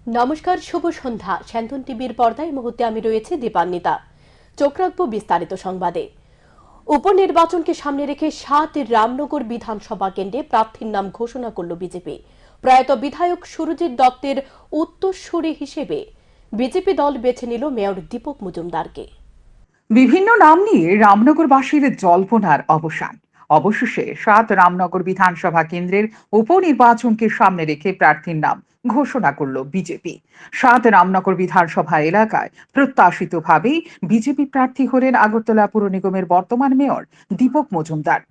নমস্কার, শুভ সন্ধ্যা। স্যান্তন টিভির পর্দায় মুহূর্তে আমি রয়েছে দীপান্বিতা। চোখ রাখবো বিস্তারিত সংবাদে। উপনির্বাচনকে সামনে রেখে ৭ রামনগর বিধানসভা কেন্দ্রে প্রার্থীর নাম ঘোষণা করল বিজেপি। প্রয়াত বিধায়ক সুরজিৎ দত্তের উত্তরসূরি হিসেবে বিজেপি দল বেছে নিল মেয়র দীপক মজুমদারকে। বিভিন্ন নাম নিয়ে রামনগরবাসীর জল্পনার অবসান। অবশেষে ৭ রামনগর বিধানসভা কেন্দ্রের উপনির্বাচনকে সামনে রেখে প্রার্থীর নাম ঘোষণা করল বিজেপি। ৭ রামনগর বিধানসভা এলাকায় প্রত্যাশিতভাবেই বিজেপি প্রার্থী হলেন আগরতলা পুর নিগমের বর্তমান মেয়র দীপক মজুমদার।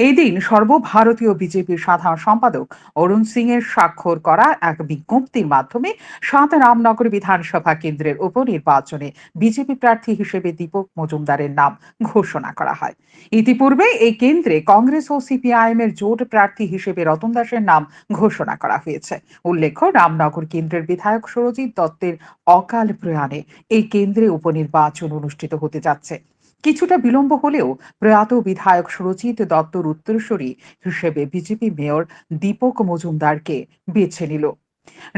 এই দিন সর্বভারতীয় বিজেপির সাধারণ সম্পাদক অরুণ সিং এর স্বাক্ষর করা এক বিজ্ঞপ্তির মাধ্যমে ৭ রামনগর বিধানসভা কেন্দ্রের উপনির্বাচনে বিজেপি প্রার্থী হিসেবে দীপক মজুমদারের নাম ঘোষণা করা হয়। ইতিপূর্বে এই কেন্দ্রে কংগ্রেস ও সিপিআইএম এর জোট প্রার্থী হিসেবে রতন দাসের নাম ঘোষণা করা হয়েছে। উল্লেখ্য, রামনগর কেন্দ্রের বিধায়ক সুরজিৎ দত্তের অকাল প্রয়াণে এই কেন্দ্রে উপনির্বাচন অনুষ্ঠিত হতে যাচ্ছে। কিছুটা বিলম্ব হলেও প্রয়াত বিধায়ক সুরজিৎ দত্তর উত্তরসূরি হিসেবে বিজেপি মেয়র দীপক মজুমদারকে বেছে নিল।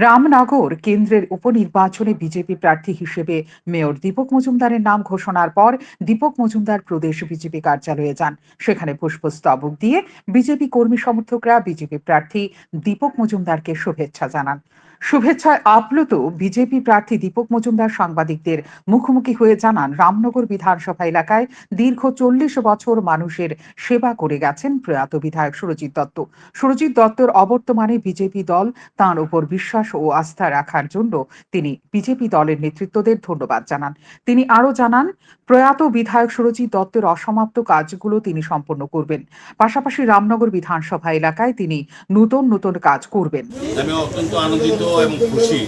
রামনগর কেন্দ্রের উপনির্বাচনে বিজেপি প্রার্থী হিসেবে মেয়র দীপক মজুমদারের নাম ঘোষণার পর দীপক মজুমদার প্রদেশ বিজেপি কার্যালয়ে যান। সেখানে পুষ্পস্তবক দিয়ে বিজেপি কর্মী সমর্থকরা বিজেপি প্রার্থী দীপক মজুমদারকে শুভেচ্ছা জানান। শুভেচ্ছায় আপ্লুত বিজেপি প্রার্থী দীপক মজুমদার সাংবাদিকদের মুখোমুখি হয়ে জানান, রামনগর বিধানসভা এলাকায় দীর্ঘ ৪০ বছর মানুষের সেবা করে গেছেন প্রয়াত বিধায়ক সুরজিৎ দত্ত। সুরজিৎ দত্তর অবর্তমানে বিজেপি দল তাঁর উপর বিশ্বাস ও আস্থা রাখার জন্য তিনি বিজেপি দলের নেতৃত্বদের ধন্যবাদ জানান। তিনি আরো জানান, প্রয়াত বিধায়ক সুরজিৎ দত্তের অসমাপ্ত কাজগুলো তিনি সম্পন্ন করবেন। পাশাপাশি রামনগর বিধানসভা এলাকায় তিনি নতুন কাজ করবেন। আমি অত্যন্ত আনন্দিত এবং খুশি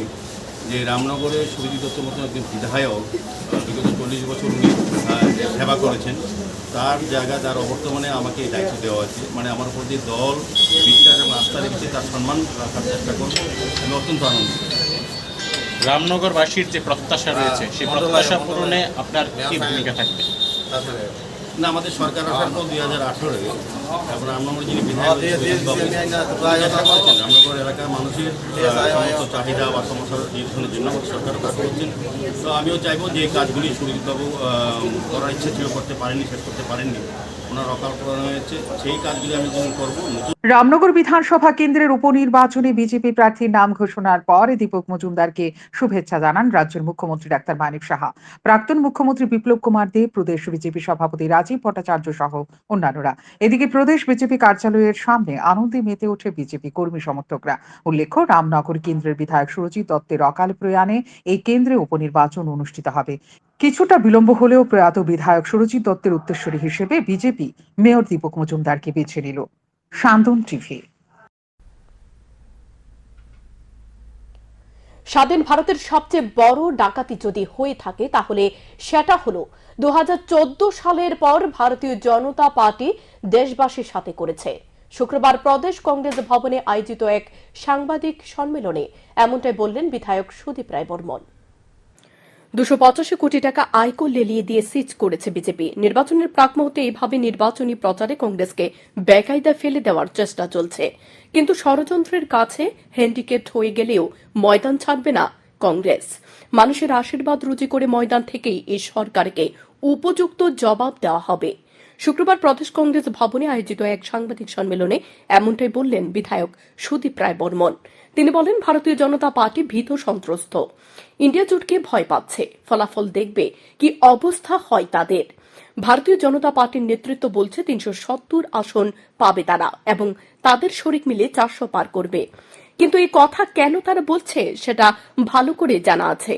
যে রামনগরে সুরজিৎ দত্তের মতন একজন বিধায়ক বিগত ৪০ বছর উনি সেবা করেছেন, তার জায়গায় তার অবর্তমানে আমাকে এই দায়িত্ব দেওয়া আছে। মানে আমার উপর যে দল বিশ্বাস এবং আস্থা রেখেছে তার সম্মান রাখার চেষ্টা করবো। আমি অত্যন্ত আনন্দিত। রামনগরবাসীর যে প্রত্যাশা রয়েছে সেই প্রত্যাশা পূরণে আপনার কি ভূমিকা থাকবে? না, আমাদের সরকার আসার পর 2018-এ তারপর রামনগর যিনি বিধায়ক রামনগর এলাকার মানুষের সমস্ত চাহিদা বা সমস্যার নিরসনের জন্য আমাদের সরকার কাজ করছেন। তো আমিও চাইবো যে কাজগুলি সুরজিৎবাবু করার ইচ্ছে ছিল, করতে পারেননি, শেষ করতে পারেননি, ওনার অকাল প্রয়াণ হয়েছে, সেই কাজগুলি আমি যখন করবো। রামনগর বিধানসভা কেন্দ্রের উপনির্বাচনে বিজেপি প্রার্থীর নাম ঘোষণার পর দীপক মজুমদারকে শুভেচ্ছা জানান রাজ্যের মুখ্যমন্ত্রী ডাক্তার মানিক সাহা, প্রাক্তন মুখ্যমন্ত্রী বিপ্লব কুমার দেব, প্রদেশ বিজেপি সভাপতি রাজীব ভট্টাচার্য সহ অন্যান্যরা। এদিকে প্রদেশ বিজেপি কার্যালয়ের সামনে আনন্দে মেতে ওঠে বিজেপি কর্মী সমর্থকরা। উল্লেখ্য, রামনগর কেন্দ্রের বিধায়ক সুরজিৎ দত্তের অকাল প্রয়াণে এই কেন্দ্রে উপনির্বাচন অনুষ্ঠিত হবে। কিছুটা বিলম্ব হলেও প্রয়াত বিধায়ক সুরজিৎ দত্তের উত্তরসূরি হিসেবে বিজেপি মেয়র দীপক মজুমদারকে বেছে নিল। স্যান্তন টিভি। স্বাধীন ভারতের সবচেয়ে বড় ডাকাতি যদি হয়ে থাকে তাহলে সেটা হলো 2014 সালের পর ভারতীয় জনতা পার্টি দেশবাসীর সাথে করেছে। শুক্রবার প্রদেশ কংগ্রেস ভবনে আয়োজিত এক সাংবাদিক সম্মেলনে এমনটাই বললেন বিধায়ক সুদীপ রায় বর্মন। 285 কোটি টাকা আয়কর লেলিয়ে দিয়ে সিজ করেছে বিজেপি। নির্বাচনের প্রাক মুহূর্তে এইভাবে নির্বাচনী প্রচারে কংগ্রেসকে বেকায়দায় ফেলে দেওয়ার চেষ্টা চলছে। কিন্তু ষড়যন্ত্রের কাছে হ্যান্ডিক্যাপ হয়ে গেলেও ময়দান ছাড়বে না কংগ্রেস। মানুষের আশীর্বাদ রুজি করে ময়দান থেকেই এই সরকারকে উপযুক্ত জবাব দেওয়া হবে। শুক্রবার প্রদেশ কংগ্রেস ভবনে আয়োজিত এক সাংবাদিক সম্মেলনে এমনটাই বললেন বিধায়ক সুদীপ রায় বর্মন। তিনি বলেন, ভারতীয় জনতা পার্টি ভীত সন্ত্রস্ত, ইন্ডিয়া জোটকে ভয় পাচ্ছে। ফলাফল দেখবে কি অবস্থা হয় তাদের। ভারতীয় জনতা পার্টির নেতৃত্ব বলছে 370 আসন পাবে তারা এবং তাদের শরিক মিলে 400 পার করবে। কিন্তু এই কথা কেন তারা বলছে সেটা ভালো করে জানা আছে।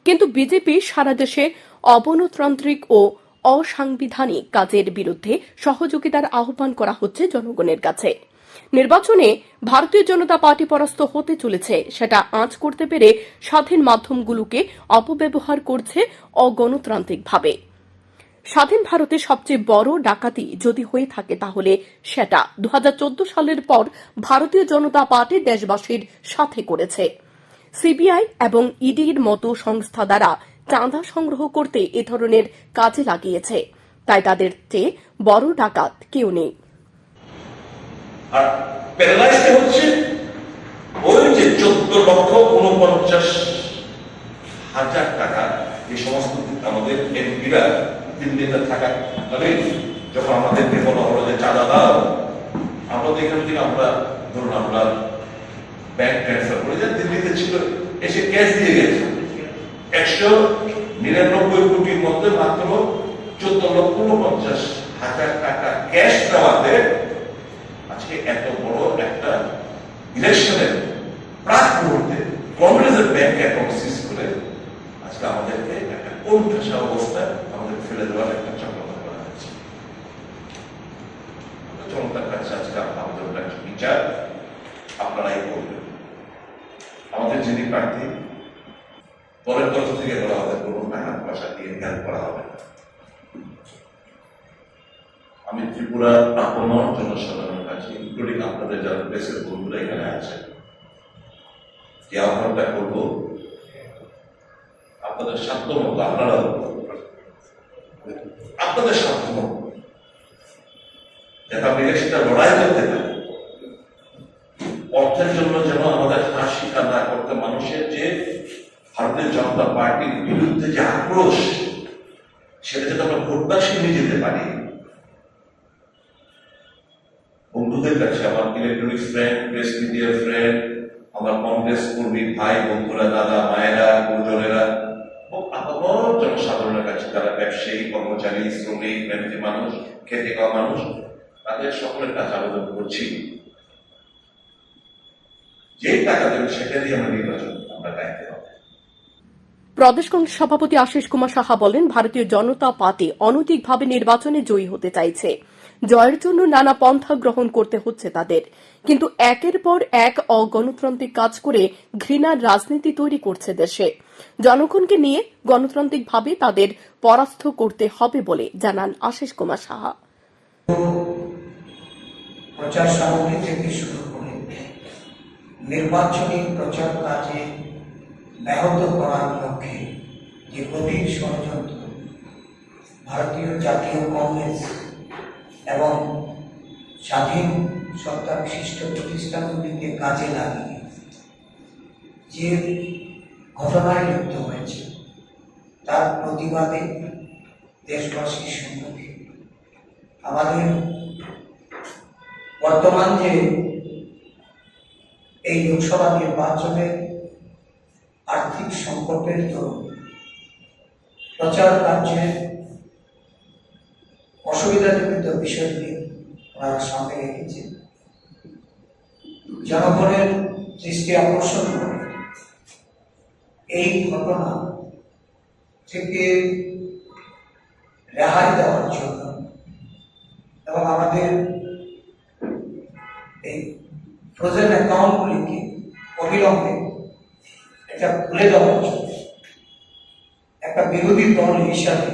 কিন্তু বিজেপি সারা দেশে অগণতান্ত্রিক ও অসাংবিধানিক কাজের বিরুদ্ধে সহযোগিতার আহ্বান করা হচ্ছে জনগণের কাছে। নির্বাচনে ভারতীয় জনতা পার্টি পরাস্ত হতে চলেছে সেটা আঁচ করতে পেরে স্বাধীন মাধ্যমগুলোকে অপব্যবহার করছে অগণতান্ত্রিকভাবে। স্বাধীন ভারতে সবচেয়ে বড় ডাকাতি যদি হয়ে থাকে তাহলে সেটা 2014 সালের পর ভারতীয় জনতা পার্টি দেশবাসীর সাথে করেছে। সিবিআই এবং ইডির মতো সংস্থা দ্বারা চাঁদা সংগ্রহ করতে এ ধরনের কাজে লাগিয়েছে। তাই তাদের চেয়ে বড় ডাকাত কেউ নেই। আর প্যারালাইজড হচ্ছে ওই যে 14,49,000 টাকা এই সমস্ত আমাদের এমপিরা দিল্লিতে থাকা যখন আমাদেরকে বলা হলো যে চাঁদা দাও, আমরা তো এখান থেকে আমরা ধরুন আমরা ব্যাংক ট্রান্সফার করে যা দিল্লিতে ছিল এসে ক্যাশ দিয়ে গেছে 199 কোটির মধ্যে মাত্র 14,49,000 টাকা ক্যাশ দেওয়াতে আজকে এত বড় একটা ইলেকশনের প্রাক মুহূর্তে কংগ্রেসের ব্যাংক অ্যাকাউন্ট সিজ করে আজকে আমাদেরকে একটা কোণঠাসা অবস্থায় আমাদের ফেলে দেওয়ার একটা চক্রান্ত করা হয়েছে। জনতার কাছে আজকে আমাদের একটা বিচার আপনারাই করবেন। আমাদের যিনি প্রার্থী দলের তরফ থেকে বলা হবে কোনো টাকা পয়সা দিয়ে হেল্প করা হবে না। আমি ত্রিপুরার আপমর জনসাধারণের কাছে ইনক্লুডিং আপনাদের যারা প্রেসের বন্ধুরা এখানে আছেন যে আহ্বানটা করবো, আপনাদের সাধ্য মতো আপনারা আপনাদের সাধ্য মতো যাতে আপনি সেটা লড়াই করতে পারেন। অর্থের জন্য যেন আমাদের হার স্বীকার না করতে, মানুষের যে ভারতীয় জনতা পার্টির বিরুদ্ধে যে আক্রোশ সেটা যাতে আমরা ভোটবাসী নিয়ে যেতে পারি। বন্ধুদের কাছে আমার ইলেকট্রনিক্স ফ্রেন্ড, প্রেস মিডিয়ার ফ্রেন্ড, আমার কংগ্রেস কর্মী ভাই বন্ধুরা, দাদা মায়েরা, গুরুজনেরা, আপাতত জনসাধারণের কাছে যারা ব্যবসায়ী, কর্মচারী, শ্রমিক, মেহনতি মানুষ, খেটে খাওয়া মানুষ, তাদের সকলের কাছে আবেদন করছি যে টাকা দেবেন সেটা দিয়ে আমরা নির্বাচন আমরা গাইতে হবে। প্রদেশ কংগ্রেস সভাপতি আশিস কুমার সাহা বলেন, ভারতীয় জনতা পার্টি অনৈতিকভাবে নির্বাচনে জয়ী হতে চাইছে। জয়ের জন্য নানা পন্থা গ্রহণ করতে হচ্ছে তাদের, কিন্তু একের পর এক অগণতান্ত্রিক কাজ করে ঘৃণার রাজনীতি তৈরি করছে দেশে। জনগণকে নিয়ে গণতান্ত্রিকভাবে তাদের পরাস্ত করতে হবে বলে জানান আশিস কুমার সাহা। প্রচার সামগ্রী থেকে শুরু করে নির্বাচনী প্রচার কাজে ব্যাহত করার লক্ষ্যে যে গভীর ষড়যন্ত্র ভারতীয় জাতীয় কংগ্রেস এবং স্বাধীন সত্তা বিশিষ্ট প্রতিষ্ঠানগুলিকে কাজে লাগিয়ে যে ঘটনায় লিপ্ত হয়েছে তার প্রতিবাদে দেশবাসীর সম্মুখে আমাদের বর্তমান যে এই লোকসভা নির্বাচনের আর্থিক সংকটের দরুন প্রচার কার্যের অসুবিধাজনিত বিষয়টি ওনারা সামনে রেখেছে। জনগণের দৃষ্টি আকর্ষণ করে এই ঘটনা থেকে রেহাই দেওয়ার জন্য এবং আমাদের এই ফ্রোজেন অ্যাকাউন্টগুলিকে অবিলম্বে এটা খুলে দেওয়ার জন্য একটা বিরোধী দল হিসাবে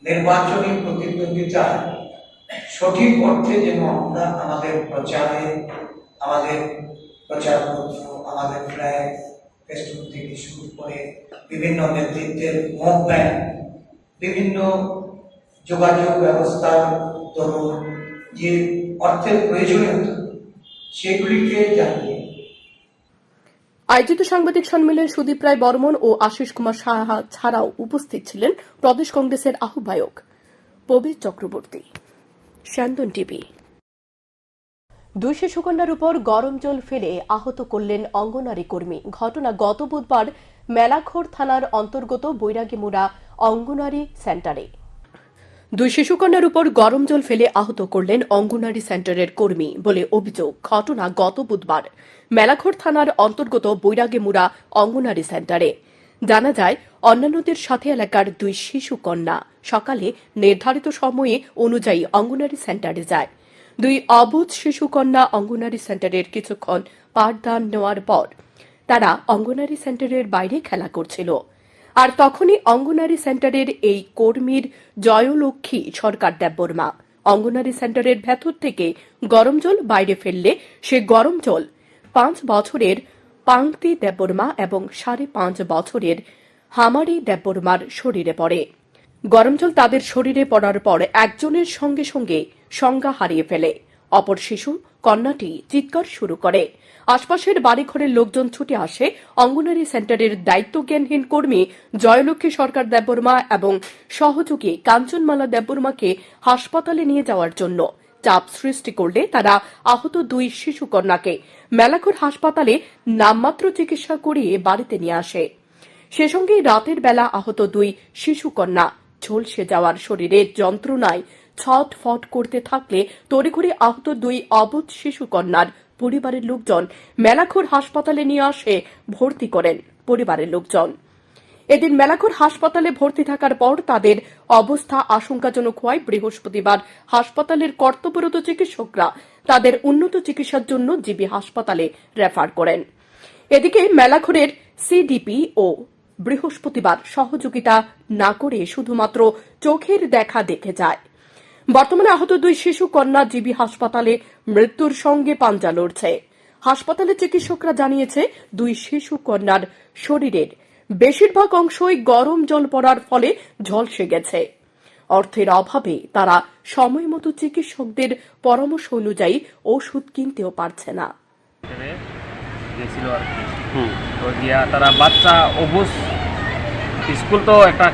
নির্বাচনী প্রতিদ্বন্দ্বিতায় সঠিক অর্থে যেন আমরা আমাদের প্রচারে, আমাদের প্রচারপত্র, আমাদের ফ্ল্যাগ, ফেসবুক থেকে শুরু করে বিভিন্ন নেতৃত্বের মুভমেন্ট, বিভিন্ন যোগাযোগ ব্যবস্থার দরুন যে অর্থের প্রয়োজনীয়তা সেগুলিকে জানিয়ে আয়োজিত সাংবাদিক সম্মেলনে সুদীপ রায় বর্মন ও আশিস কুমার সাহা ছাড়াও উপস্থিত ছিলেন প্রদেশ কংগ্রেসের আহ্বায়ক প্রবীর চক্রবর্তী। স্যান্দন টিভি। 2 শিশুকন্যার উপর গরম জল ফেলে আহত করলেন অঙ্গনারী কর্মী। ঘটনা গত বুধবার মেলাঘোর থানার অন্তর্গত বৈরাগীমুড়া অঙ্গনারী সেন্টারে। 2 শিশুকন্যার উপর গরম জল ফেলে আহত করলেন অঙ্গনারী সেন্টারের কর্মী বলে অভিযোগ। ঘটনা গত বুধবার মেলাঘোর থানার অন্তর্গত বৈরাগীমুড়া অঙ্গনারী সেন্টারে। জানা যায়, অন্যান্যদের সাথে এলাকার 2 শিশুকন্যা সকালে নির্ধারিত সময়ে অনুযায়ী অঙ্গনারী সেন্টারে যায়। 2 অবুঝ শিশুকন্যা অঙ্গনারী সেন্টারের কিছুক্ষণ পাঠদান নেওয়ার পর তারা অঙ্গনারী সেন্টারের বাইরে খেলা করছিল। আর তখনই অঙ্গনারী সেন্টারের এই কর্মীর জয়লক্ষ্মী সরকার দেববর্মা অঙ্গনারী সেন্টারের ভেতর থেকে গরম জল বাইরে ফেললে সে গরম জল 5 বছরের পাংতি দেববর্মা এবং 5.5 বছরের হামারি দেববর্মার শরীরে পড়ে। গরম জল তাদের শরীরে পড়ার পর একজনের সঙ্গে সঙ্গে সংজ্ঞা হারিয়ে ফেলে। অপর শিশু কন্যাটি চিৎকার শুরু করে। আশপাশের বাড়িঘরের লোকজন ছুটে আসে অঙ্গনওয়াড়ি সেন্টারের দায়িত্বজ্ঞানহীন কর্মী জয়লক্ষ্মী সরকার দেববর্মা এবং সহযোগী কাঞ্চনমালা দেববর্মাকে হাসপাতালে নিয়ে যাওয়ার জন্য। চাপ সৃষ্টি করলে তারা আহত 2 শিশু কন্যাকে মেলাঘর হাসপাতালে নামমাত্র চিকিৎসা করিয়ে বাড়িতে নিয়ে আসে। সে সঙ্গে রাতের বেলা আহত 2 শিশু কন্যা ঝলসে যাওয়ার শরীরের যন্ত্রণায় ছটফট করতে থাকলে তড়িঘড়ি আহত 2 অবুঝ শিশু কন্যার পরিবারের লোকজন মেলাঘর হাসপাতালে নিয়ে আসে ভর্তি করেন পরিবারের লোকজন। এদিন মেলাঘর হাসপাতালে ভর্তি থাকার পর তাদের অবস্থা আশঙ্কাজনক হওয়ায় বৃহস্পতিবার হাসপাতালের কর্তব্যরত চিকিৎসকরা তাদের উন্নত চিকিৎসার জন্য জিবি হাসপাতালে রেফার করেন। এদিকে মেলাঘরের সিডিপি ও বৃহস্পতিবার সহযোগিতা না করে শুধুমাত্র চোখের দেখা দেখে যায়। বর্তমানে আহত 2 শিশু কন্যা জিবি হাসপাতালে মৃত্যুর সঙ্গে পাঞ্জা লড়ছে। হাসপাতালের চিকিৎসকরা জানিয়েছে 2 শিশু কন্যার শরীরের বেশিরভাগ অংশই গরম জল পড়ার ফলে ঝলসে গেছে। অর্থের অভাবে তারা সময় মতো চিকিৎসকদের পরামর্শ অনুযায়ী ওষুধ কিনতেও পারছে না। গেছিল আর কি, তো গিয়া তারা বাচ্চা অবুঝ, স্কুল তো একটা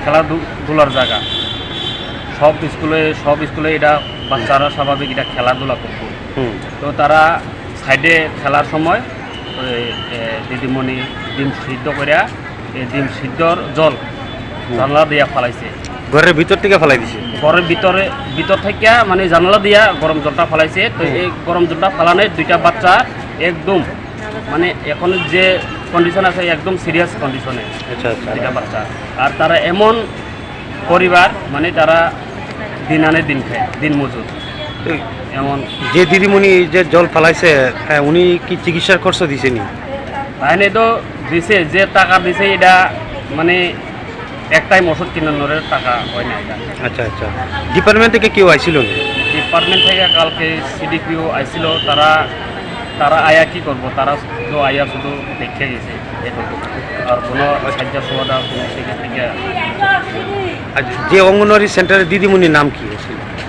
খেলাধুলার জায়গা, সব স্কুলে এটা বাচ্চারা স্বাভাবিক এটা খেলাধুলা করতো। তো তারা সাইডে খেলার সময় দিদিমণি ডিম সিদ্ধ করিয়া এই ডিম সিদ্ধর জল জানলা দিয়া ফালাইছে, ঘরের ভিতর থেকে ফেলাই দিছে। ঘরের ভিতর থেকে মানে জানালা দিয়া গরম জলটা ফালাইছে। তো এই গরম জলটা ফালানোর 2টা বাচ্চা একদম মানে এখন যে কন্ডিশন আছে একদম সিরিয়াস কন্ডিশনে। আচ্ছা আচ্ছা। 2টা বাচ্চা, আর তারা এমন পরিবার মানে তারা দিন আনে দিন খায়, দিন মজুর। এমন যে দিদিমণি যে জল ফালাইছে উনি কি চিকিৎসার খরচ দিছেনি? তাহলে তো দিছে, যে টাকা দিছে এটা মানে এক টাইম ওষুধ কিনানোর টাকা হয় না এটা। আচ্ছা আচ্ছা। ডিপার্টমেন্ট থেকে কেউ আইছিল না? ডিপার্টমেন্ট থেকে কালকে সিডিপিও আইছিল। তারা আয়া কি করবো, তারা শুধু আয়া শুধু দেখে গেছে এটুকু, আর কোনো সাহায্য সুবিধা কোনো থেকে আচ্ছা, যে অঙ্গনওয়াড়ি সেন্টারের দিদিমণির নাম কি?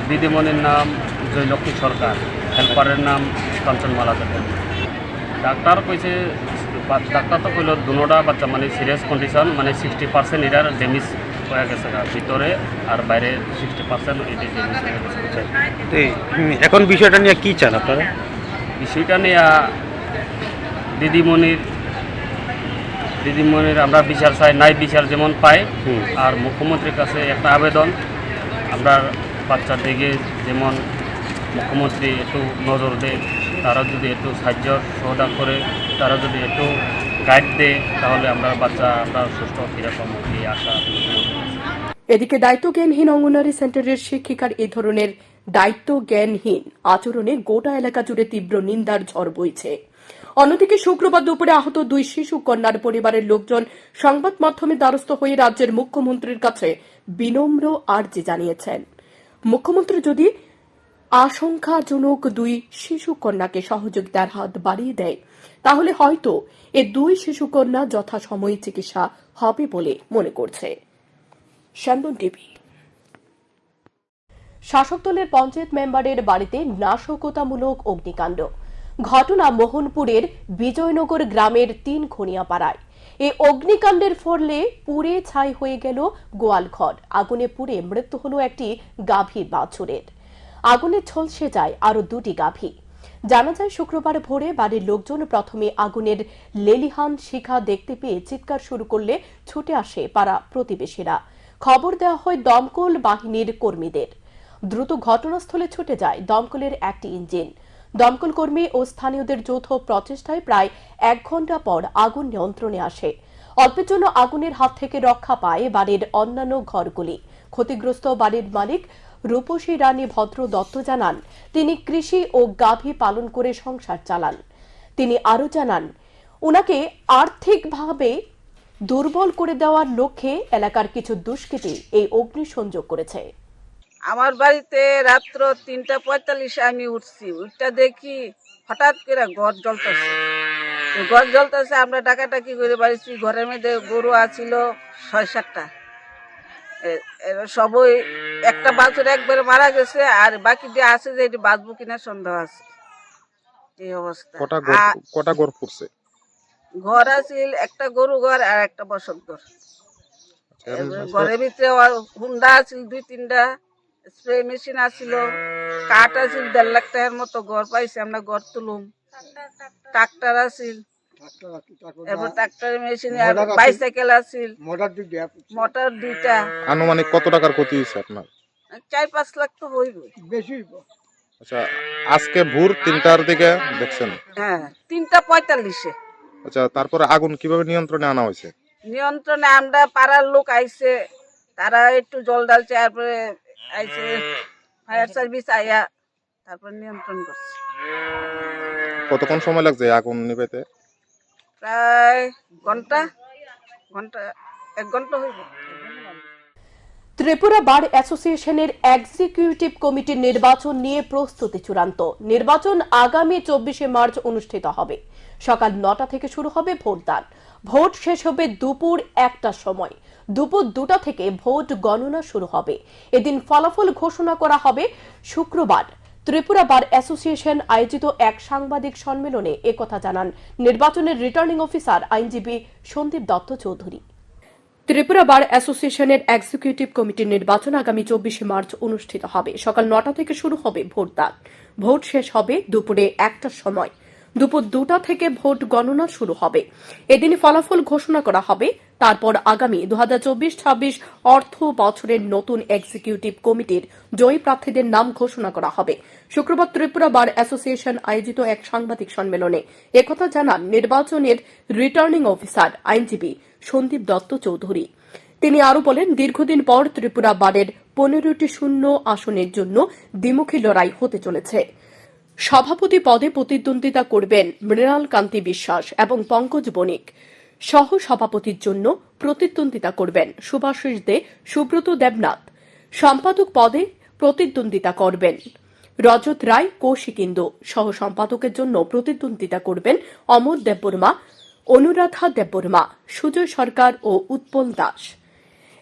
দিদিমণির নাম জয়লক্ষ্মী সরকার, হেল্পারের নাম কাঞ্চনমালা দেববর্মা। ডাক্তার কইছে, ডাক্তার তো কইল 2টা বাচ্চা মানে সিরিয়াস কন্ডিশন, মানে 60% এটার ড্যামেজ হয়ে গেছে ভিতরে, আর বাইরে 60% এটা ড্যামেজ হয়ে গেছে। এখন বিষয়টা নিয়ে কি চান আপনারা? বিষয়টা নিয়ে দিদিমণির আমরা বিচার চাই, নাই বিচার যেমন পাই। আর মুখ্যমন্ত্রীর কাছে একটা আবেদন, আমরা বাচ্চার দিকে যেমন মুখ্যমন্ত্রী একটু নজর দেয়, তারা যদি একটু সাহায্য সহযোগিতা করে, তারা যদি একটু গাইড দেয়, তাহলে আমরা সুস্থ ফিরে পাবো এই আশা। এদিকে দায়িত্বজ্ঞানহীন অঙ্গনওয়াড়ি সেন্টারের শিক্ষিকার এ ধরনের দায়িত্বজ্ঞানহীন আচরণে গোটা এলাকা জুড়ে তীব্র নিন্দার ঝড় বইছে। অন্যদিকে শুক্রবার দুপুরে আহত 2 শিশু কন্যার পরিবারের লোকজন সংবাদ মাধ্যমে দ্বারস্থ হয়ে রাজ্যের মুখ্যমন্ত্রীর কাছে বিনম্র আর্জি জানিয়েছেন। মুখ্যমন্ত্রী যদি আশঙ্কাজনক 2 শিশু কন্যাকে সহযোগিতার হাত বাড়িয়ে দেয়, তাহলে হয়তো এ 2 শিশু কন্যা যথাসময়ে চিকিৎসা হবে বলে মনে করছে। শ্যামবন টিভি। শাসক দলের পঞ্চায়েত মেম্বারের বাড়িতে নাশকতামূলক অগ্নিকাণ্ড। ঘটনা মোহনপুরের বিজয়নগর গ্রামের 3 খনিয়াপাড়ায়। এই অগ্নিকাণ্ডের ফলে পুড়ে ছাই হয়ে গেল গোয়ালঘর। আগুনে পুড়ে মৃত্যু হল একটি গাভী বাছুরের। আগুনে ঝলসে যায় আরো 2টি গাভী। জানা যায় শুক্রবার ভোরে বাড়ির লোকজন প্রথমে আগুনের লেলিহান শিখা দেখতে পেয়ে চিৎকার শুরু করলে ছুটে আসে পাড়া প্রতিবেশীরা। খবর দেওয়া হয় দমকল বাহিনীর কর্মীদের। দ্রুত ঘটনাস্থলে ছুটে যায় দমকলের একটি ইঞ্জিন। দমকল কর্মী ও স্থানীয়দের যৌথ প্রচেষ্টায় প্রায় 1 ঘণ্টা পর আগুন নিয়ন্ত্রণে আসে। অল্পের জন্য আগুনের হাত থেকে রক্ষা পায় বাড়ির অন্যান্য ঘরগুলি। ক্ষতিগ্রস্ত বাড়ির মালিক রূপসী রানী ভদ্র দত্ত জানান, তিনি কৃষি ও গাভী পালন করে সংসার চালান। তিনি আরো জানান, উনাকে আর্থিকভাবে দুর্বল করে দেওয়ার লক্ষ্যে এলাকার কিছু দুষ্কৃতী এই অগ্নিসংযোগ করেছে। আমার বাড়িতে রাত্র 3:45 আমি উঠছি, উঠটা দেখি হঠাৎ করে ঘর জ্বলতেছে। আমরা ডাকাটাকি করে বাড়িছি। ঘরের মধ্যে গরু আছিল 6-7টা। এরা সবই একটা বাছুর একবারে মারা গেছে, আর বাকি যে আছে যে এটি বাঁচবো কিনা সন্দেহ আছে। এই অবস্থা। কটা গড় পড়ছে? ঘর আছিল একটা গরু ঘর আর একটা বসত ঘর। ঘরের ভিতরে হুন্ডা আছিল 2-3টা, স্প্রে মেশিন আছিল, কাঠ আছিল 1.5 লাখ টাকার মতো। ঘর পাইছি আমরা, ঘর তুলুম। ট্রাক্টর আছিল, এরপর ট্রাক্টরের মেশিন, বাইসাইকেল আছিল, মোটর 2টা। আনুমানিক কত টাকার ক্ষতি হয়েছে আপনার? 4-5 লাখ তো হইব। আচ্ছা, আজকে ভোর 3টার দিকে দেখছেন? হ্যাঁ, 3:45-এ। আচ্ছা, তারপরে আগুন কিভাবে নিয়ন্ত্রণে আনা হয়েছে? নিয়ন্ত্রণে আমরা পাড়ার লোক আইছে, তারা একটু জল ডালছে, তারপরে আইছে ফায়ার সার্ভিস আইয়া তারপর নিয়ন্ত্রণ করছে। কতক্ষণ সময় লাগছে আগুন নিভাইতে? প্রায় এক ঘন্টা হইব। ত্রিপুরা বার অ্যাসোসিয়েশনের এক্সিকিউটিভ কমিটির নির্বাচন নিয়ে প্রস্তুতি চূড়ান্ত। নির্বাচন আগামী 24শে মার্চ অনুষ্ঠিত হবে। সকাল 9টা থেকে শুরু হবে ভোটদান। ভোট শেষ হবে দুপুর 1টার সময়। দুপুর 2টা থেকে ভোট গণনা শুরু হবে। এদিন ফলাফল ঘোষণা করা হবে শুক্রবার। ত্রিপুরা বার অ্যাসোসিয়েশন আয়োজিত এক সাংবাদিক সম্মেলনে একথা জানান নির্বাচনের রিটার্নিং অফিসার আইনজীবী সন্দীপ দত্ত চৌধুরী। ত্রিপুরা বার অ্যাসোসিয়েশনের এক্সিকিউটিভ কমিটির নির্বাচন আগামী 24শে মার্চ অনুষ্ঠিত হবে। সকাল 9টা থেকে শুরু হবে ভোটদান। ভোট শেষ হবে দুপুরে 1টার সময়। দুপুর 2টা থেকে ভোট গণনা শুরু হবে। এদিন ফলাফল ঘোষণা করা হবে। তারপর আগামী 2024-26 অর্থ বছরের নতুন এক্সিকিউটিভ কমিটির জয়ী প্রার্থীদের নাম ঘোষণা করা হবে। শুক্রবার ত্রিপুরা বার অ্যাসোসিয়েশন আয়োজিত এক সাংবাদিক সম্মেলনে একথা জানান নির্বাচনের রিটার্নিং অফিসার আইনজীবী সন্দীপ দত্ত চৌধুরী। তিনি আরও বলেন, দীর্ঘদিন পর ত্রিপুরা বারের 15টি শূন্য আসনের জন্য দ্বিমুখী লড়াই হতে চলেছে। সভাপতি পদে প্রতিদ্বন্দ্বিতা করবেন মৃণাল কান্তি বিশ্বাস এবং পঙ্কজ বণিক। সহ সভাপতির জন্য প্রতিদ্বন্দ্বিতা করবেন সুভাষিস দে, সুব্রত দেবনাথ। সম্পাদক পদে প্রতিদ্বন্দ্বিতা করবেন রজত রায়, কৌশিকিন্দু। সহ সম্পাদকের জন্য প্রতিদ্বন্দ্বিতা করবেন অমর দেববর্মা, অনুরাধা দেববর্মা, সুজয় সরকার ও উৎপল দাস।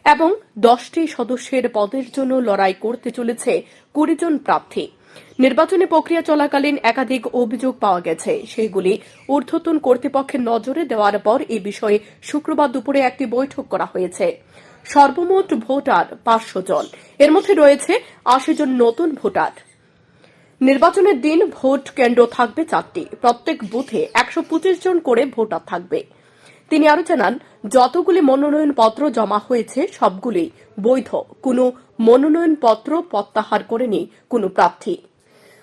এবং 10টি সদস্যের পদের জন্য লড়াই করতে চলেছে 20 জন প্রার্থী। নির্বাচনী প্রক্রিয়া চলাকালীন একাধিক অভিযোগ পাওয়া গেছে। সেগুলি ঊর্ধ্বতন কর্তৃপক্ষের নজরে দেওয়ার পর এ বিষয়ে শুক্রবার দুপুরে একটি বৈঠক করা হয়েছে। সর্বমোট ভোটার 500 জন। এর মধ্যে রয়েছে 80 জন নতুন ভোটার। নির্বাচনের দিন ভোট কেন্দ্র থাকবে 4টি। প্রত্যেক বুথে 125 জন করে ভোটার থাকবে। তিনি আরও জানান, যতগুলি মনোনয়নপত্র জমা হয়েছে সবগুলি বৈধ। কোনো মনোনয়নপত্র প্রত্যাহার করেনি কোনো প্রার্থী।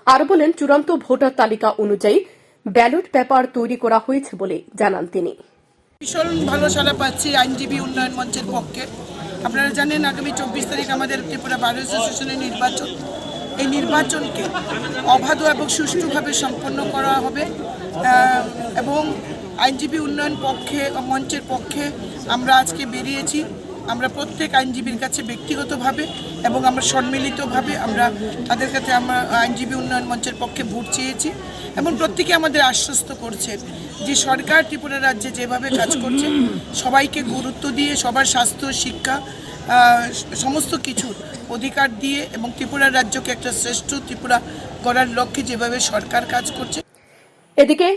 আরও বলেন, চূড়ান্ত ভোটার তালিকা অনুযায়ী ব্যালট পেপার তৈরি করা হয়েছে বলে জানান তিনি। ভীষণ ভালো সাড়া পাচ্ছি আইনজীবী উন্নয়ন মঞ্চের পক্ষে। আপনারা জানেন, আগামী 24 তারিখ আমাদের ত্রিপুরা বার অ্যাসোসিয়েশনের নির্বাচন। এই নির্বাচনকে অবাধ এবং সুষ্ঠুভাবে সম্পন্ন করা হবে এবং আইনজীবী উন্নয়ন মঞ্চের পক্ষে আমরা আজকে বেরিয়েছি। আমরা প্রত্যেক আইনজীবীর কাছে ব্যক্তিগতভাবে এবং আমরা সম্মিলিতভাবে আমরা তাদের কাছে আমরা আইনজীবী উন্নয়ন মঞ্চের পক্ষে ভোট চেয়েছি এবং প্রত্যেকে আমাদের আশ্বস্ত করছে যে সরকার ত্রিপুরা রাজ্যে যেভাবে কাজ করছে সবাইকে গুরুত্ব দিয়ে, সবার স্বাস্থ্য, শিক্ষা, সমস্ত কিছুর অধিকার দিয়ে এবং ত্রিপুরা রাজ্যকে একটা শ্রেষ্ঠ ত্রিপুরা গড়ার লক্ষ্যে যেভাবে সরকার কাজ করছে। এদিকে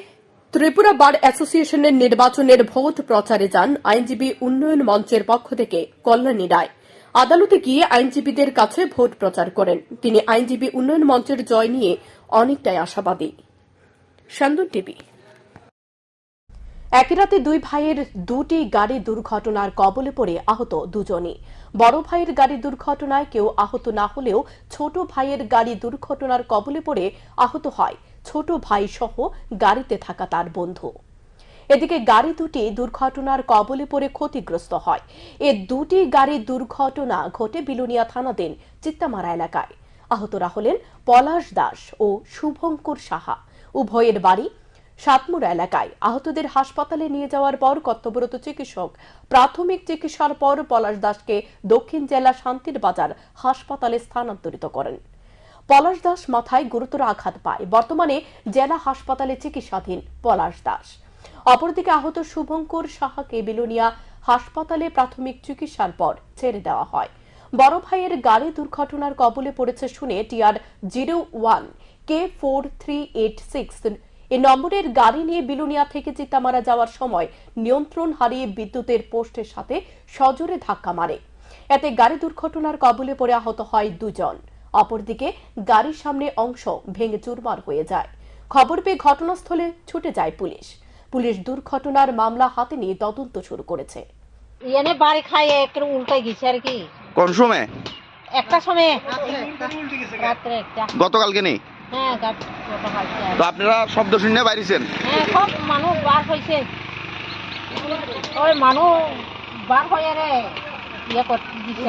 ত্রিপুরা বার অ্যাসোসিয়েশনের নির্বাচনের ভোট প্রচারে যান আইনজীবী উন্নয়ন মঞ্চের পক্ষ থেকে কল্যাণী রায়। আদালতে গিয়ে আইনজীবীদের কাছে ভোট প্রচার করেন তিনি। আইনজীবী উন্নয়ন মঞ্চের জয় নিয়ে অনেকটাই আশাবাদী। শান্তন টিভি। একই রাতে 2 ভাইয়ের 2টি গাড়ি দুর্ঘটনার কবলে পড়ে আহত 2 জনই। বড় ভাইয়ের গাড়ি দুর্ঘটনায় কেউ আহত না হলেও ছোট ভাইয়ের গাড়ি দুর্ঘটনার কবলে পড়ে আহত হয় ছোট ভাই সহ গাড়িতে থাকা তার বন্ধু। এদিকে গাড়ি দুটি দুর্ঘটনার কবলে পড়ে ক্ষতিগ্রস্ত হয়। এ 2টি গাড়ি দুর্ঘটনা ঘটে বিলুনিয়া থানাধীন চিত্তামারা এলাকায়। আহতরা হলেন পলাশ দাস ও শুভঙ্কর সাহা। উভয়ের বাড়ি সাতমুড়া এলাকায়। আহতদের হাসপাতালে নিয়ে যাওয়ার পর কর্তব্যরত চিকিৎসক প্রাথমিক চিকিৎসার পর পলাশ দাসকে দক্ষিণ জেলা শান্তির বাজার হাসপাতালে স্থানান্তরিত করেন। পলাশ দাস মাথায় গুরুতর আঘাত পায়। বর্তমানে জেলা হাসপাতালে চিকিৎসাধীন পলাশ দাস। অপরদিকে আহত শুভঙ্কর সাহাকে বিলুনিয়া হাসপাতালে প্রাথমিক চিকিৎসার পর ছেড়ে দেওয়া হয়। বড় ভাইয়ের গাড়ি দুর্ঘটনার কবলে পড়েছে শুনে TR-01 K4386 এই নম্বরের গাড়ি নিয়ে বিলুনিয়া থেকে চিত্তামারা যাওয়ার সময় নিয়ন্ত্রণ হারিয়ে বিদ্যুতের পোস্টের সাথে সজোরে ধাক্কা মারে। এতে গাড়ি দুর্ঘটনার কবলে পড়ে আহত হয় 2 জন। অপরদিকে গাড়ির সামনে অংশ ভেঙে চুরমার হয়ে যায়। খবর পেয়ে ঘটনাস্থলে ছুটে যায় পুলিশ। পুলিশ দুর্ঘটনার মামলা হাতে নিয়ে তদন্ত শুরু করেছে। এনে বাড়ি খাইয়ে একটু উল্টাই গেছে আর কি। কোন সময়? একটা সময় রাত্রে একটা। গতকালকে নেই? হ্যাঁ গতকালকে। তো আপনারা শব্দ শুনে বাইরেছেন? হ্যাঁ সব মানুষ বার হয়েছে, ওই মানুষ বার হয়ে রে ইয়ে করতে দিছে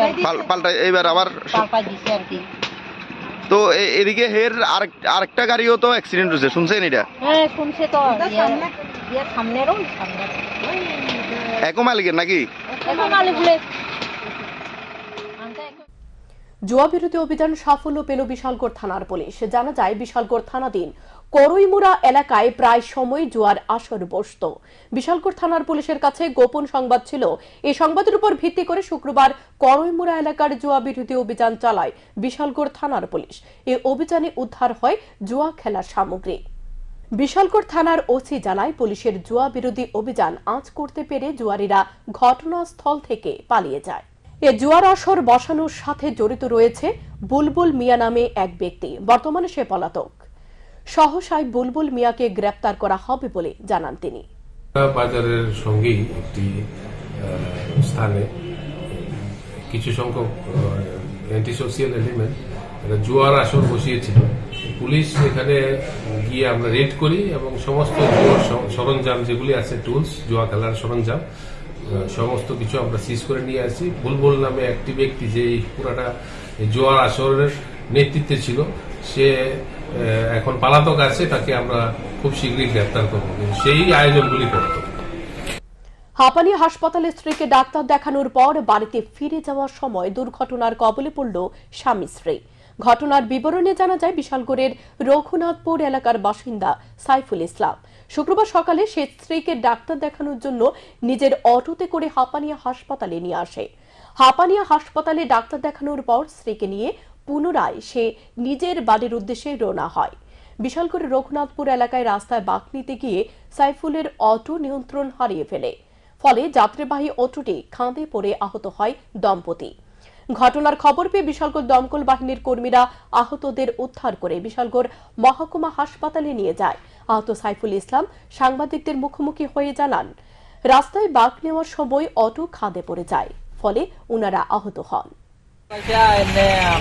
পাল্টা এইবার আবার পাল্টা দিছে আর কি। তো এদিকে হের আরেকটা গাড়িও তো অ্যাক্সিডেন্ট হয়েছে, শুনছেন এটা? হ্যাঁ শুনছে তো, সামনেরও সামনে একই মালিকের নাকি? এখন মালিক বলে। জুয়া বিরোধী অভিযান সাফল্য পেল বিশালগড় থানার পুলিশ। জানা যায় বিশালগড় থানাধীন করইমুড়া এলাকায় প্রায় সময় জুয়ার আসর বসত। বিশালগড় থানার পুলিশের কাছে গোপন সংবাদ ছিল। এই সংবাদের উপর ভিত্তি করে শুক্রবার করইমুড়া এলাকার জুয়া বিরোধী অভিযান চালায় বিশালগড় থানার পুলিশ। এই অভিযানে উদ্ধার হয় জুয়া খেলার সামগ্রী। বিশালগড় থানার ওসি জানায়, পুলিশের জুয়া বিরোধী অভিযান আঁচ করতে পেরে জুয়ারিরা ঘটনাস্থল থেকে পালিয়ে যায়। এ জুয়ার আসর বসানোর সাথে জড়িত রয়েছে বুলবুল মিয়া নামে এক ব্যক্তি। বর্তমানে সে পলাতক। সহসায় বুলবুল মিয়াকে গ্রেপ্তার করা হবে বলে জানান তিনি। বাজারের সঙ্গেই একটি স্থানে কিছু সংখ্যক অ্যান্টি সোশিয়াল এলিমেন্ট জুয়ার আসর বসিয়েছিল। পুলিশ এখানে গিয়ে আমরা রেড করি এবং সমস্ত জুয়ার সরঞ্জাম যেগুলি আছে, টুলস, জুয়া খেলার সরঞ্জাম সমস্ত কিছু আমরা সিজ করে নিয়ে আসি। বুলবুল নামে একটি ব্যক্তি যে পুরাটা জুয়ার আসরের নেতৃত্বে ছিল, সে এখন পলাতক আছে, তাকে আমরা খুব শীঘ্রই গ্রেফতার করব। সেই আয়োজনগুলি করত। হাঁপানি হাসপাতালে স্ত্রীকে ডাক্তার দেখানোর পর বাড়িতে ফিরে যাওয়ার সময় দুর্ঘটনার কবলে পড়ল স্বামী স্ত্রী। ঘটনার বিবরণে জানা যায়, বিশালগড়ের রঘুনাথপুর এলাকার বাসিন্দা সাইফুল ইসলাম শুক্রবার সকালে সে স্ত্রীকে ডাক্তার দেখানোর জন্য নিজের অটোতে করে হাঁপানিয়া হাসপাতালে নিয়ে আসে। হাঁপানিয়া হাসপাতালে ডাক্তার দেখানোর পর স্ত্রীকে নিয়ে পুনরায় সে নিজের বাড়ির উদ্দেশ্যে রওনা হয়। বিশালগড়ের রঘুনাথপুর এলাকায় রাস্তায় বাঁক নিতে গিয়ে সাইফুলের অটো নিয়ন্ত্রণ হারিয়ে ফেলে। ফলে যাত্রীবাহী অটোটি খাদে পড়ে আহত হয় দম্পতি। ঘটনার খবর পেয়ে বিশালগড় দমকল বাহিনীর কর্মীরা আহতদের উদ্ধার করে বিশালগড় মহকুমা হাসপাতালে নিয়ে যায়। আহত সাইফুল ইসলাম সাংবাদিকদের মুখোমুখি হয়ে জানান, রাস্তায় বাঁক নেওয়ার সময় অটো খাদে পড়ে যায়, ফলে উনারা আহত হন।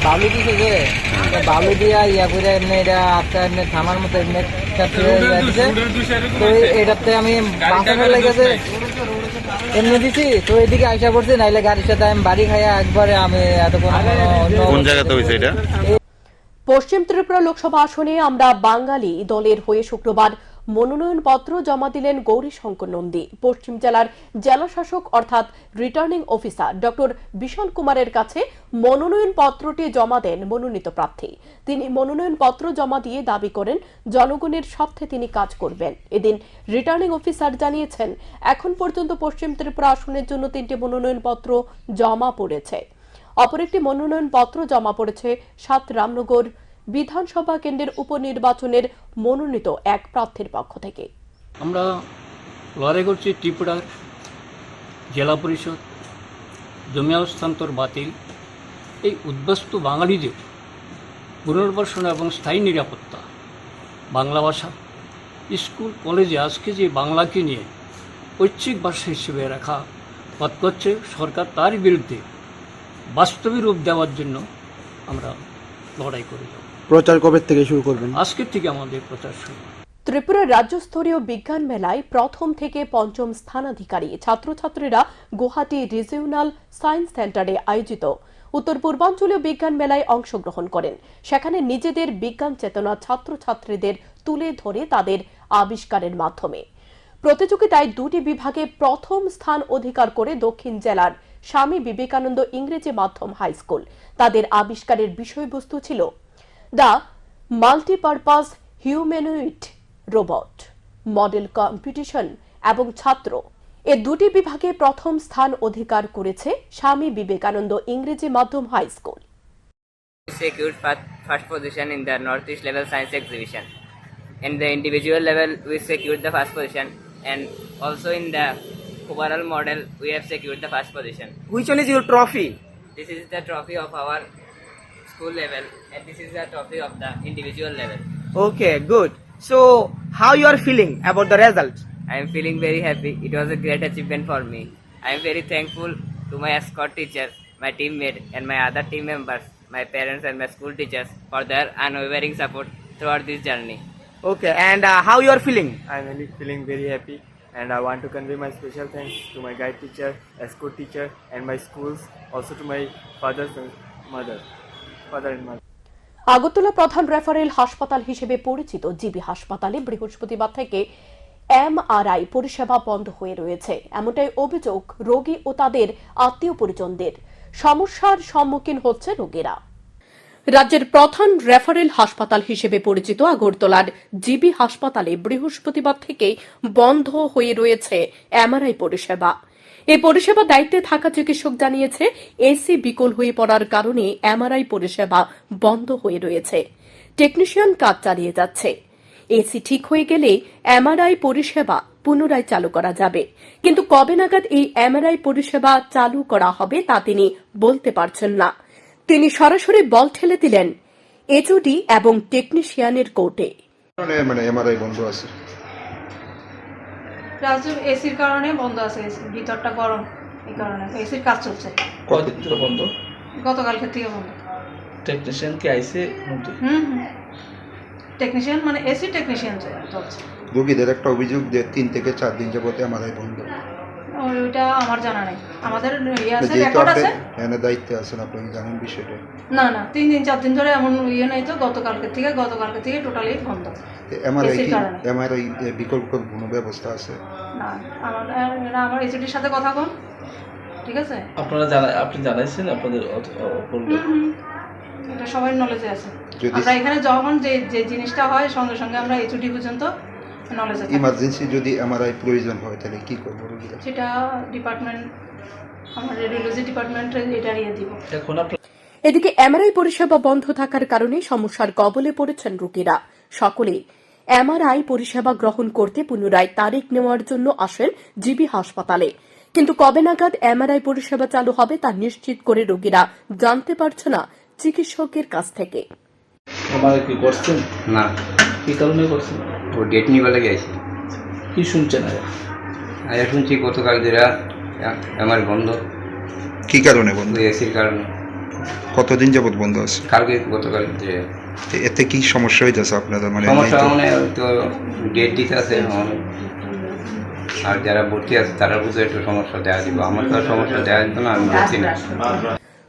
বালু দিছে যে বালু দিয়া ইয়া করে এমনি এটা আটটা এমনি থামার মতো এমনি এটাতে আমি বাঁচানো লেগেছে এমনি দিছি। তো এদিকে আইসা পড়ছি, নাইলে গাড়ির সাথে আমি বাড়ি খাইয়া একবারে আমি কোন জায়গাতে হয়েছে এটা? পশ্চিম ত্রিপুরা লোকসভা আসনে আমরা বাঙালি দলের হয়ে শুক্রবার মনোনয়নপত্র জমা দিলেন গৌরীশঙ্কর নন্দী। পশ্চিম জেলার জেলাশাসক অর্থাৎ রিটার্নিং অফিসার ডক্টর বিশাল কুমারের কাছে মনোনয়নপত্রটি জমা দেন মনোনীত প্রার্থী। তিনি মনোনয়নপত্র জমা দিয়ে দাবি করেন জনগণের স্বার্থে তিনি কাজ করবেন। এদিন রিটার্নিং অফিসার জানিয়েছেন, এখন পর্যন্ত পশ্চিম ত্রিপুরা আসনের জন্য 3টি মনোনয়নপত্র জমা পড়েছে। অপর একটি মনোনয়নপত্র জমা পড়েছে 7 রামনগর বিধানসভা কেন্দ্রের উপনির্বাচনের মনোনীত এক প্রার্থীর পক্ষ থেকে। আমরা লড়াই করছি ত্রিপুরার জেলা পরিষদ জমি হস্তান্তর বাতিল, এই উদ্বাস্তু বাঙালিদের পুনর্বাসন এবং স্থায়ী নিরাপত্তা, বাংলা ভাষা স্কুল কলেজে আজকে যে বাংলাকে নিয়ে ঐচ্ছিক ভাষা হিসেবে রাখা বাদ করছে সরকার, তার বিরুদ্ধে বাস্তবিক রূপ দেওয়ার জন্য আমরা লড়াই করে যাব। প্রচার কবে থেকে শুরু করবেন? আজকের থেকে আমাদের প্রচার শুরু। ত্রিপুরার রাজ্যস্তরীয় বিজ্ঞান মেলায় প্রথম থেকে পঞ্চম স্থানাধিকারী ছাত্রছাত্রীরা গুয়াহাটি রিজিওনাল সায়েন্স সেন্টারে আয়োজিত উত্তর পূর্বাঞ্চলীয় বিজ্ঞান মেলায় অংশগ্রহণ করেন। সেখানে নিজেদের বিজ্ঞান চেতনা ছাত্রছাত্রীদের তুলে ধরে তাদের আবিষ্কারের মাধ্যমে। প্রতিযোগিতায় 2টি বিভাগে প্রথম স্থান অধিকার করে দক্ষিণ জেলার স্বামী বিবেকানন্দ ইংরেজি মাধ্যম হাই স্কুল। তাদের আবিষ্কারের বিষয়বস্তু ছিল the multipurpose humanoid robot, model competition এবং ছাত্র এ দুটি বিভাগে প্রথম স্থান অধিকার করেছে স্বামী বিবেকানন্দ ইংরেজি মাধ্যম high school. Secured first position in the Northeast Level Science Exhibition. In the individual level, we secured the first position, and also in the overall model, we have secured the first position. Which one is your trophy? This is the trophy of our school level, and this is the trophy of the individual level. Okay, good. So, how you are feeling about the result? I am feeling very happy. It was a great achievement for me. I am very thankful to my escort teachers, my teammates, and my other team members, my parents and my school teachers for their unwavering support throughout this journey. Okay, and how you are feeling? I'm really feeling very happy, and I want to convey my special thanks to my guide teacher, escort teacher, and my schools, also to my father and mother. Agartala প্রধান referral হাসপাতাল হিসেবে পরিচিত GB হাসপাতালে বৃহস্পতিবার থেকে MRI পরিষেবা বন্ধ হয়ে রয়েছে, এমনটাই অভিযোগ রোগী ও তাদের আত্মীয় পরিজনদের। সমস্যার সম্মুখীন হচ্ছে রোগীরা। রাজ্যের প্রধান রেফারেল হাসপাতাল হিসেবে পরিচিত আগরতলার জিবি হাসপাতালে বৃহস্পতিবার থেকে বন্ধ হয়ে রয়েছে এমআরআই পরিষেবা। এই পরিষেবা দায়িত্বে থাকা চিকিৎসক জানিয়েছে এসি বিকল হয়ে পড়ার কারণে এমআরআই পরিষেবা বন্ধ হয়ে রয়েছে। টেকনিশিয়ান কাজ চালিয়ে যাচ্ছে। এসি ঠিক হয়ে গেলে এমআরআই পরিষেবা পুনরায় চালু করা যাবে, কিন্তু কবে নাগাদ এই এমআরআই পরিষেবা চালু করা হবে তা তিনি বলতে পারছেন না। তিনি সরাসরি বল ঠেলে দিলেন এইচওডি এবং টেকনিশিয়ানের কোর্টে। মানে এমআরআই বন্ধ আছে, এসির কারণে বন্ধ আছে, ভিতরটা গরম, এই কারণে এসির কাজ চলছে। কতদিন ধরে বন্ধ? গতকালকে থেকে বন্ধ। টেকনিশিয়ান কি আইছে? টেকনিশিয়ান মানে এসি টেকনিশিয়ান চলছে। রোগীদের একটা অভিযোগ যে 3 থেকে 4 দিন যাবত এমআরআই বন্ধ। ওইটা আমার জানা নেই, আমাদের আছে রেকর্ড আছে। এনে দায়িত্বে আছেন, আপনি জানেন বিষয়টা? না না, 3 দিন 4 দিন ধরে এমন নাই তো, গতকালকে থেকে টোটালি বন্ধ। এমআরআই বিকল্প কোনো ব্যবস্থা আছে? না, আমার এসিটির সাথে কথা কোন, ঠিক আছে? আপনি জানাইছেন আপনাদের? এটা সবাই নলেজে আছে। আমরা এখানে যখন যে জিনিসটা হয় সঙ্গে সঙ্গে আমরা এইচডি পর্যন্ত নলেজে থাকি। ইমার্জেন্সি যদি এমআরআই প্রয়োজন হয় তাহলে কি করব? সেটা ডিপার্টমেন্ট, আমার রেডিওলজি ডিপার্টমেন্ট এটা নিয়ে দিব। এদিকে এমআরআই পরিষেবা বন্ধ থাকার কারণে সমস্যার কবলে পড়েছেন রোগীরা। সকলেই এমআরআই পরিষেবা গ্রহণ করতে পুনরায় তারিখ নেওয়ার জন্য আসেন জিবি হাসপাতালে, কিন্তু কবে নাগাদ এমআরআই পরিষেবা চালু হবে তা নিশ্চিত করে রোগীরা জানতে পারছে না চিকিৎসকের কাছ থেকে। এমআরআই কি করছেন? না। কি কারণে করছেন? ও ডেট নিয়ে লেগে গেছে। কি শুনছেন? আজ শুনছি গতকাল ধরে এমআরআই বন্ধ। কি কারণে বন্ধ? এসির কারণে। কতদিন যাবত বন্ধ আছে? গতকাল ধরে। এতে কি সমস্যা হইতেছে আপনাদের? মানে সমস্যা মানে তো ডেট দিতে আছে, আর যারা ভর্তি আছে তারা বুঝে একটু সমস্যা দেওয়া দিব। আমার তো সমস্যা দেওয়া দিত না, আমি ভর্তি না।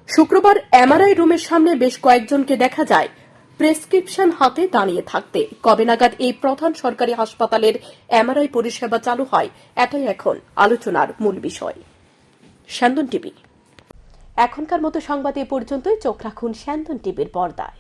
শুক্রবার এমআরআই রুমের সামনে বেশ কয়েকজনকে দেখা যায় প্রেসক্রিপশন হাতে দাঁড়িয়ে থাকতে। কবে নাগাদ এই প্রধান সরকারি হাসপাতালের এমআরআই পরিষেবা চালু হয়, এটাই এখন আলোচনার মূল বিষয়। স্যান্দন টিভি। এখনকার মতো সংবাদ এ পর্যন্তই। চোখ রাখুন স্যান্দন টিভির পর্দায়।